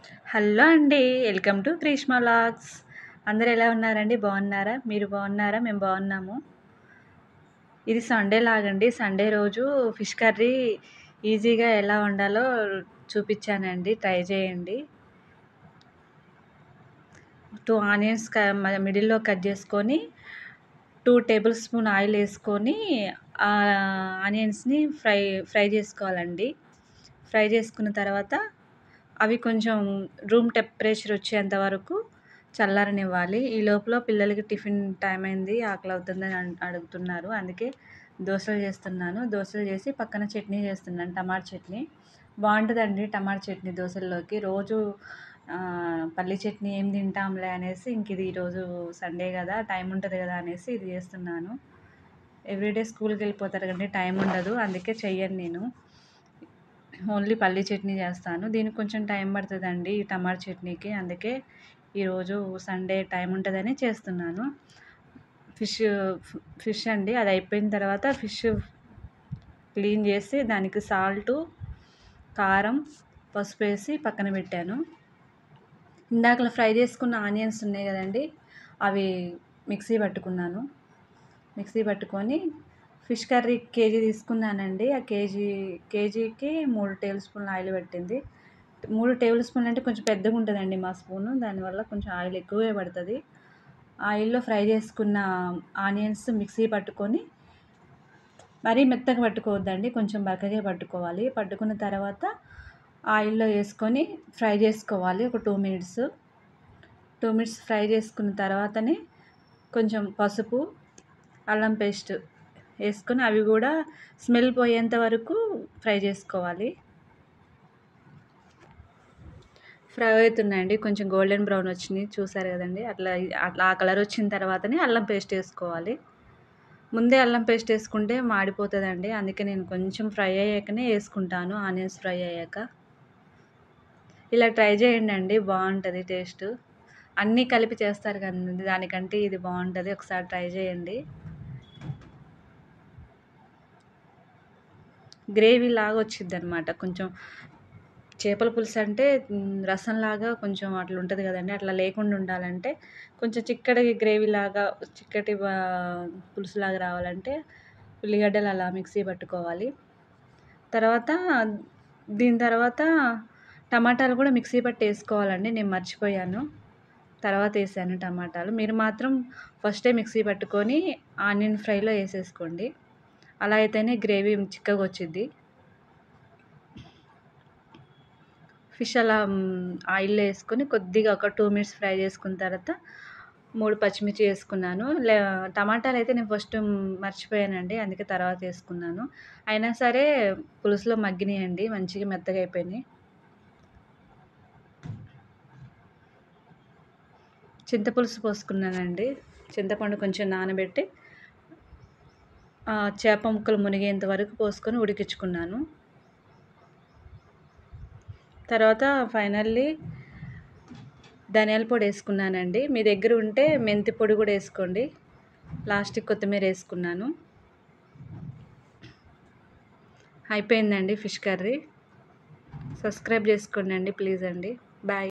Hello అండి. Welcome to Greeshma vlogs. అందరూ ఎలా ఉన్నారండి? బాగున్నారా? మీరు బాగున్నారా? మేము బాగున్నాము. ఇది సండే లాగండి. సండే రోజు ఫిష్ కర్రీ ఈజీగా ఎలా వండాలో చూపించానండి. ట్రై చేయండి. 2 ఆనియన్స్ మిడిల్‌లో కట్ చేసుకొని 2 టేబుల్ స్పూన్ ఆయిల్ వేసుకొని ఆనియన్స్‌ని ఫ్రై చేసుకోవాలండి. ఫ్రై చేసుకున్న తర్వాత అవి కొంచెం రూమ్ టెంపరేచర్ వచ్చేంత వరకు చల్లారనివ్వాలి. ఈ లోపల పిల్లలకి టిఫిన్ టైం అయింది, ఆకలవుతుందని అడుగుతున్నారు. అందుకే దోసలు చేస్తున్నాను. దోసలు చేసి పక్కన చట్నీ చేస్తున్నాను, టమాటా చట్నీ. బాగుంటుందండి టమాటా చట్నీ దోసల్లోకి. రోజు పల్లి చట్నీ ఏం తింటాంలే అనేసి ఇంక ఇది ఈరోజు సండే కదా, టైం ఉంటుంది కదా అనేసి ఇది చేస్తున్నాను. ఎవ్రీడే స్కూల్కి వెళ్ళిపోతారు కదండి, టైం ఉండదు. అందుకే చెయ్యను నేను. ఓన్లీ పల్లి చట్నీ చేస్తాను. దీనికి కొంచెం టైం పడుతుందండి ఈ టమాటా చట్నీకి. అందుకే ఈరోజు సండే టైం ఉంటుందని చేస్తున్నాను. ఫిష్ అండి, అది అయిపోయిన తర్వాత ఫిష్ క్లీన్ చేసి దానికి సాల్టు, కారం, పసుపు వేసి పక్కన పెట్టాను. ఇందాకలా ఫ్రై చేసుకున్న ఆనియన్స్ ఉన్నాయి కదండి, అవి మిక్సీ పట్టుకొని ఫిష్ కర్రీ కేజీ తీసుకున్నానండి. ఆ కేజీకి 3 టేబుల్ స్పూన్ల ఆయిల్ పట్టింది. 3 టేబుల్ స్పూన్లు అంటే కొంచెం పెద్దగా ఉంటుందండి మా స్పూను, దానివల్ల కొంచెం ఆయిల్ ఎక్కువే పడుతుంది. ఆయిల్లో ఫ్రై చేసుకున్న ఆనియన్స్ మిక్సీ పట్టుకొని, మరీ మెత్తగా పట్టుకోవద్దండి, కొంచెం బరకగా పట్టుకోవాలి. పట్టుకున్న తర్వాత ఆయిల్లో వేసుకొని ఫ్రై చేసుకోవాలి ఒక 2 మినిట్స్. 2 మినిట్స్ ఫ్రై చేసుకున్న తర్వాతనే కొంచెం పసుపు, అల్లం పేస్ట్ వేసుకొని అవి కూడా స్మెల్ పోయేంత వరకు ఫ్రై చేసుకోవాలి. ఫ్రై అవుతున్నాయండి, కొంచెం గోల్డెన్ బ్రౌన్ వచ్చినాయి, చూసారు కదండి. అట్లా ఆ కలర్ వచ్చిన తర్వాతనే అల్లం పేస్ట్ వేసుకోవాలి. ముందే అల్లం పేస్ట్ వేసుకుంటే మాడిపోతుందండి. అందుకే నేను కొంచెం ఫ్రై అయ్యాకనే వేసుకుంటాను, ఆనియన్స్ ఫ్రై అయ్యాక. ఇలా ట్రై చేయండి, బాగుంటుంది టేస్ట్. అన్నీ కలిపి చేస్తారు కదండి, దానికంటే ఇది బాగుంటుంది. ఒకసారి ట్రై చేయండి. గ్రేవీ లాగా వచ్చిద్ది అనమాట. కొంచెం చేపల పులుసు అంటే రసంలాగా కొంచెం అట్లా ఉంటుంది కదండి, అట్లా లేకుండా ఉండాలంటే కొంచెం చిక్కటి గ్రేవీ లాగా, చిక్కటి పులుసులాగా రావాలంటే ఉల్లిగడ్డలు అలా మిక్సీ పట్టుకోవాలి. దీని తర్వాత టమాటాలు కూడా మిక్సీ పట్టి వేసుకోవాలండి. నేను మర్చిపోయాను, తర్వాత వేసాను టమాటాలు. మీరు మాత్రం ఫస్టే మిక్సీ పట్టుకొని ఆనియన్ ఫ్రైలో వేసేసుకోండి. అలా అయితేనే గ్రేవీ చిక్కగా వచ్చిద్ది. ఫిష్ అలా ఆయిల్లో వేసుకొని కొద్దిగా ఒక 2 మినిట్స్ ఫ్రై చేసుకున్న తర్వాత 3 పచ్చిమిర్చి వేసుకున్నాను. టమాటాలు అయితే నేను ఫస్ట్ మర్చిపోయానండి, అందుకే తర్వాత వేసుకున్నాను. అయినా సరే పులుసులో మగ్గినాయండి, మంచిగా మెత్తగా అయిపోయినాయి. చింతపులుసు పోసుకున్నానండి. చింతపండు కొంచెం నానబెట్టి చేప ముక్కలు మునిగేంత వరకు పోసుకొని ఉడికించుకున్నాను. తర్వాత ఫైనల్లీ ధనియాల పొడి వేసుకున్నానండి. మీ దగ్గర ఉంటే మెంతి పొడి కూడా వేసుకోండి. లాస్ట్కి కొత్తిమీర వేసుకున్నాను. అయిపోయిందండి ఫిష్ కర్రీ. సబ్స్క్రైబ్ చేసుకోండి ప్లీజ్ అండి. బాయ్.